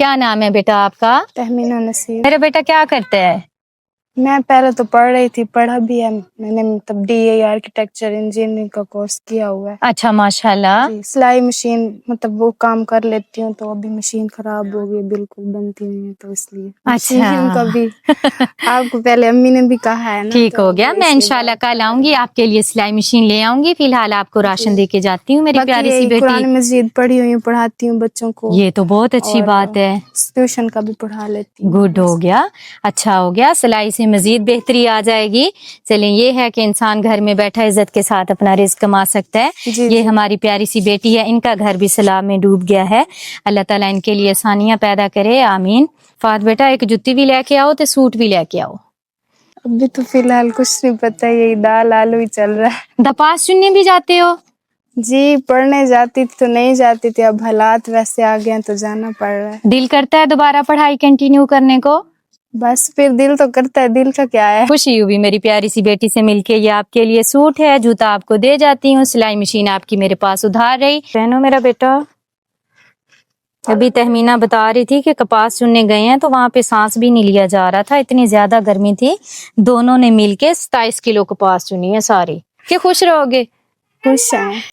کیا نام ہے بیٹا آپ کا؟ تہمینہ نصیر. میرا بیٹا کیا کرتا ہے؟ میں پہلے تو پڑھ رہی تھی, پڑھا بھی ہے میں نے, مطلب ڈی اے آرکیٹیکچر انجینئرنگ کا کورس کیا ہوا ہے. اچھا ماشاء اللہ. جی, سلائی مشین مطلب وہ کام کر لیتی ہوں, تو ابھی مشین خراب ہو گئی, بالکل بنتی نہیں ہے, تو اس لیے مشین کا بھی آپ کو پہلے امی نے بھی کہا ہے نا. ٹھیک ہو گیا, میں انشاءاللہ کل آؤں گی, آپ کے لیے سلائی مشین لے آؤں گی. فی الحال آپ کو راشن دے کے جاتی ہوں میری پیاری سی بیٹی. قرآن مجید پڑھی ہوئی ہوں, پڑھاتی ہوں بچوں کو. یہ تو بہت اچھی بات ہے. ٹیوشن کا بھی پڑھا لیتی ہوں. گڈ ہو گیا, اچھا ہو گیا. سلائی سے مزید بہتری آ جائے گی. چلیں, یہ ہے کہ انسان گھر میں بیٹھا عزت کے ساتھ اپنا رزق کما سکتا ہے. یہ ہماری پیاری سی بیٹی ہے, ان کا گھر بھی سیلاب میں ڈوب گیا ہے. اللہ تعالیٰ ان کے لیے آسانیاں پیدا کرے, آمین. فات بیٹا ایک جتی بھی لے کے آؤ تے سوٹ بھی لے کے آؤ. ابھی تو فی الحال کچھ نہیں پتا, یہی دال آلو ہی چل رہا ہے. دپاس چننے بھی جاتے ہو؟ جی, پڑھنے جاتی تھی تو نہیں جاتی تھی, اب حالات ویسے آ گئے ہیں تو جانا پڑ رہا ہے. دل کرتا ہے دوبارہ پڑھائی کنٹینیو کرنے کو؟ بس پھر دل تو کرتا ہے, دل کا کیا ہے. خوشی ہوئی میری پیاری سی بیٹی سے مل کے. یہ آپ کے لیے سوٹ ہے, جوتا آپ کو دے جاتی ہوں, سلائی مشین آپ کی میرے پاس ادھار رہی. بہنو میرا بیٹا, ابھی تہمینہ بتا رہی تھی کہ کپاس چننے گئے ہیں تو وہاں پہ سانس بھی نہیں لیا جا رہا تھا, اتنی زیادہ گرمی تھی. دونوں نے مل کے 27 کلو کپاس چنی ہے ساری. کہ خوش رہو گے؟ خوش ہیں.